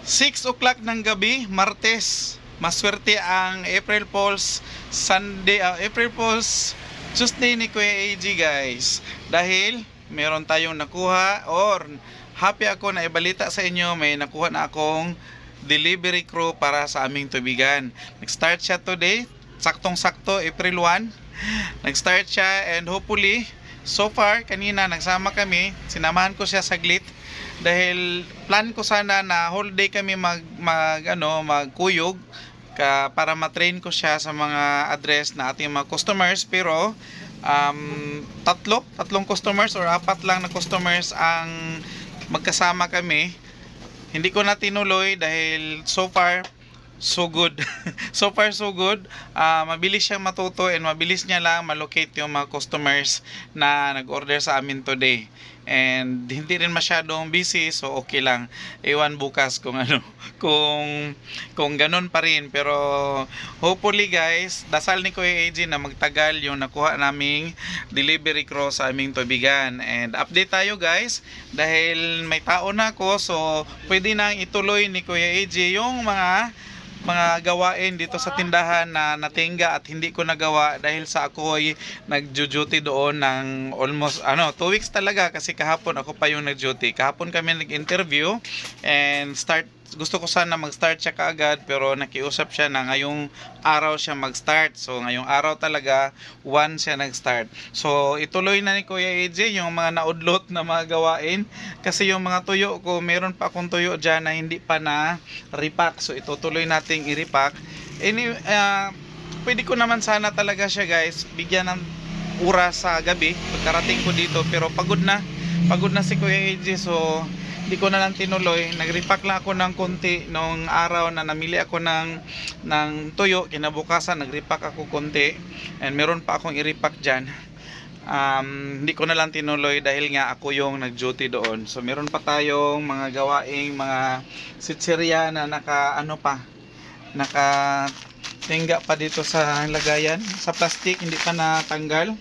6 o'clock ng gabi, Martes. Maswerte ang April Fools Sunday, April Fools Tuesday ni Kuya AG, guys. Dahil meron tayong nakuha, or happy ako na ibalita sa inyo, may nakuha na akong delivery crew para sa aming tubigan. Nag-start siya today, saktong-sakto April 1. Nag-start siya, and hopefully so far kanina nagsama kami, sinamahan ko siya saglit dahil plan ko sana na whole day kami magkuyog para ma-train ko siya sa mga address na ating mga customers, pero tatlong customers or apat lang na customers ang magkasama kami. Hindi ko na tinuloy dahil so far so good. So far so good. Mabilis siyang matuto and mabilis niya lang malocate yung mga customers na nag-order sa amin today. And hindi rin masyadong busy, so okay lang. Ewan bukas kung kung ganun pa rin, pero hopefully guys, dasal ni Kuya AJ na magtagal yung nakuha naming delivery crew sa aming tubigan. And update tayo guys dahil may tao na ako, so pwede nang ituloy ni Kuya AJ yung mga gawain dito sa tindahan na natingga at hindi ko nagawa dahil sa ako ay nag-duty doon ng almost 2 weeks talaga, kasi kahapon ako pa yung nag-duty. Kahapon kami nag-interview and gusto ko sana mag-start siya kaagad, pero nakiusap siya na ngayong araw siya mag-start. So ngayong araw talaga 1 siya nag-start. So ituloy na ni Kuya AJ yung mga naudlot na mga gawain, kasi yung mga tuyo ko, meron pa akong tuyo dyan na hindi pa na repack. So itutuloy nating i-repack. Pwede ko naman sana talaga siya guys bigyan ng oras sa gabi pagkarating ko dito, pero pagod na si Kuya AJ, so hindi ko na lang tinuloy. Nag-repack lang ako ng konti nung araw na namili ako ng tuyo. Kinabukasan nag-repack ako konti, and meron pa akong i-repack dyan. Hindi ko na lang tinuloy dahil nga ako yung nag-duty doon. So meron pa tayong mga gawaing mga sitserya na naka tingga pa dito sa lagayan, sa plastic, hindi pa natanggal.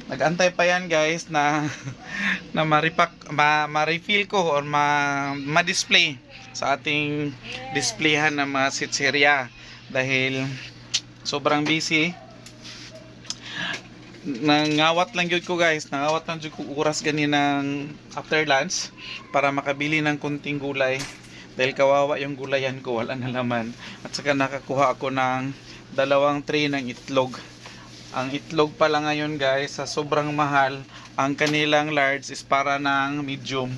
Nag-antay pa yan guys na ma-refill ko or ma-display sa ating displayhan ng mga sitserya dahil sobrang busy. Nangawat lang yun ko guys, oras ganinang after lunch para makabili ng kunting gulay dahil kawawa yung gulayan ko, wala na laman. At saka nakakuha ako ng 2 tray ng itlog. Ang itlog pala ngayon guys, sa sobrang mahal, ang kanilang large is para ng medium.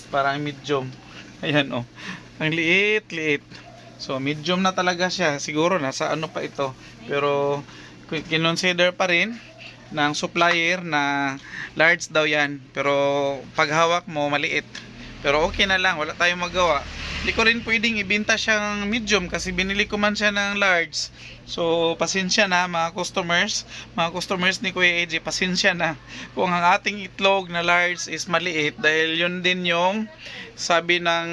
Parang medium. Ayan oh. Ang liit. So medium na talaga siya. Siguro nasa pa ito. Pero kinonsider pa rin ng supplier na large daw yan. Pero pag hawak mo, maliit. Pero okay na lang, wala tayong magawa. Hindi ko rin pwedeng ibenta siyang medium kasi binili ko man siya ng large. So pasensya na mga customers ni Kuya AJ, pasensya na kung ang ating itlog na large is maliit, dahil yun din yung sabi ng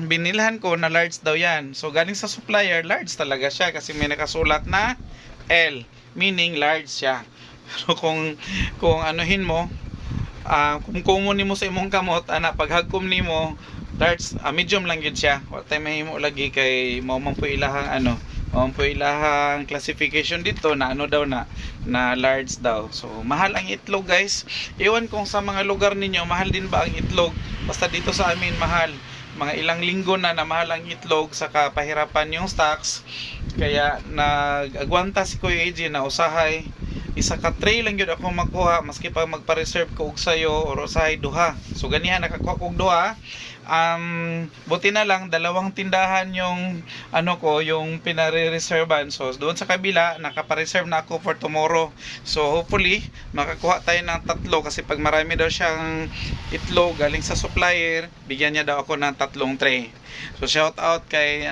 binilhan ko na large daw yan. So galing sa supplier, large talaga siya kasi may nakasulat na L, meaning large siya. Pero kung anuhin mo, kung kumonin mo sa imong kamot, paghagkom nimo large, medium lang yun siya. Wala tayo mahimo lagi kay mamang po ilahang classification dito na daw na large daw. So mahal ang itlog guys. Iwan kung sa mga lugar ninyo mahal din ba ang itlog. Basta dito sa amin mahal. Mga ilang linggo na mahal ang itlog, saka pahirapan yung stocks. Kaya nag-agwanta si Kuya AJ na usahay isa ka tray lang yun ako magkuha, maski pa magpa-reserve ko og sayo or usahay duha. So ganihan nakakuha kog duha. Buti na lang 2 tindahan yung yung pinare-reservean. So doon sa kabila nakapa-reserve na ako for tomorrow. So hopefully makakuha tayo ng 3, kasi pag marami daw siyang itlog galing sa supplier, bigyan niya daw ako ng 3 tray. So shout out kay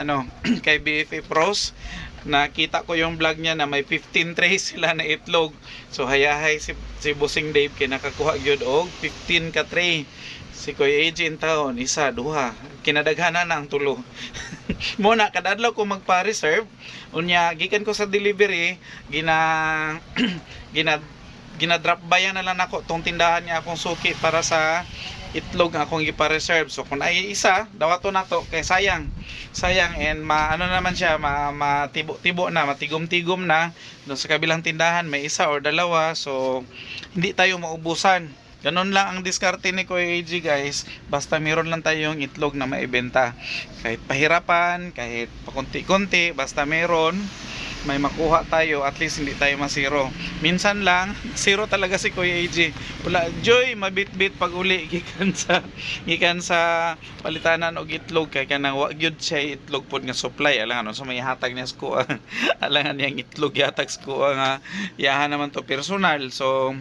kay BFA Pros. Nakita ko yung vlog niya na may 15 trays sila na itlog. So hayahay si Bossing Dave kay nakakuha gyud og 15 ka tray. Si Kuya AJ in taon, 1, 2, kinadaghanan na ang 3. Muna kadadlaw ko magpa-reserve, unya gikan ko sa delivery, gina drop by na lang ako tong tindahan niya akong suki para sa itlog nga akong ipa-reserve. So kung ay isa, dawato na to kay sayang. Sayang and ano naman siya, matibo-tibo na, matigom-tigom na. Doon sa kabilang tindahan may isa or dalawa. So hindi tayo maubusan. Ganun lang ang diskarte ni Kuya AG guys. Basta meron lang tayong itlog na maibenta. Kahit pahirapan, kahit pakunti-kunti, basta meron, may makuha tayo, at least hindi tayo masiro. Minsan lang, zero talaga si Kuya AG. Wala, joy, mabit-bit pag uli, gikan sa palitanan og itlog, kay kanang wagyud siya itlog pod nga supply. Alangan, so may hatag niya sko. Alangan yang itlog yatag sko nga, yahan naman to personal. So,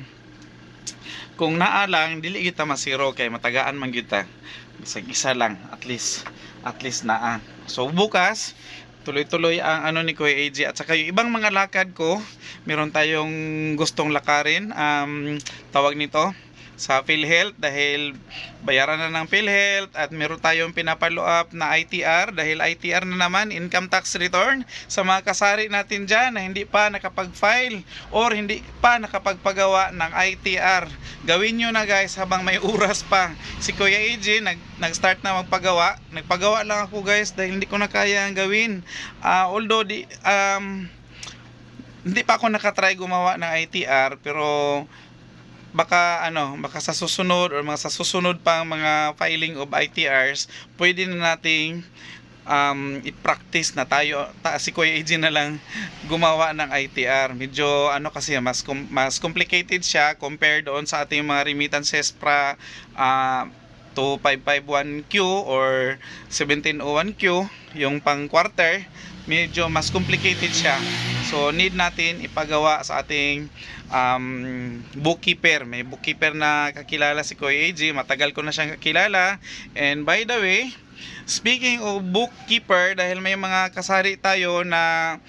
kung naa lang dili kita masiro kay matagaan man kita, bisag isa lang at least naa. So bukas tuloy-tuloy ang ano ni Kuya AG, at saka yung ibang mga lakad ko, meron tayong gustong lakarin, tawag nito sa PhilHealth, dahil bayaran na ng PhilHealth, at meron tayong pinapalo up na ITR, dahil ITR na naman, income tax return, sa mga kasari natin dyan na hindi pa nakapag-file or hindi pa nakapagpagawa ng ITR. Gawin nyo na guys habang may oras pa. Si Kuya AG nag-start na magpagawa. Nagpagawa lang ako guys dahil hindi ko na kaya ang gawin. Although hindi pa ako nakatry gumawa ng ITR, pero baka sa susunod or sa susunod pang mga filing of ITRs, pwede na nating i-practice na tayo, si Kuya AG na lang gumawa ng ITR. Medyo kasi mas complicated siya compared doon sa ating mga remittances 2551Q or 1701Q, yung pang quarter. Medyo mas complicated siya. So need natin ipagawa sa ating bookkeeper. May bookkeeper na kakilala si Kuya AG, matagal ko na siyang kakilala. And by the way, speaking of bookkeeper, dahil may mga kasari tayo na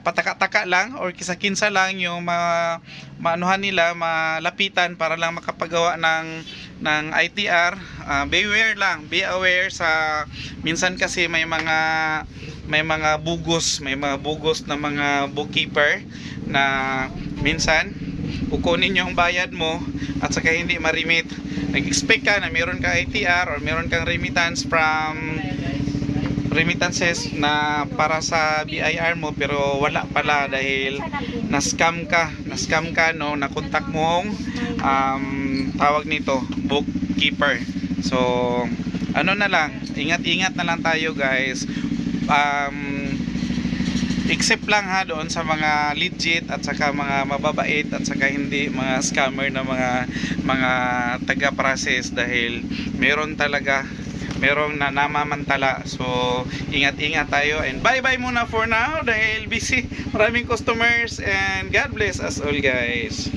pataka-taka lang or kisa-kinsa lang yung maanuhan nila, malapitan para lang makapagawa ng ITR. Be aware sa minsan kasi may mga bugos na mga bookkeeper na minsan kukunin yung bayad mo at saka hindi ma-remit. Nag-expect ka na meron ka ITR or meron kang remittances na para sa BIR mo, pero wala pala dahil na-scam ka, na-contact mong tawag nito bookkeeper. So na lang, ingat na lang tayo guys. Except lang doon sa mga legit at saka mga mababait at saka hindi mga scammer na mga taga-process, dahil merong namamantala. So ingat tayo, and bye muna for now dahil busy, maraming customers, and God bless us all guys.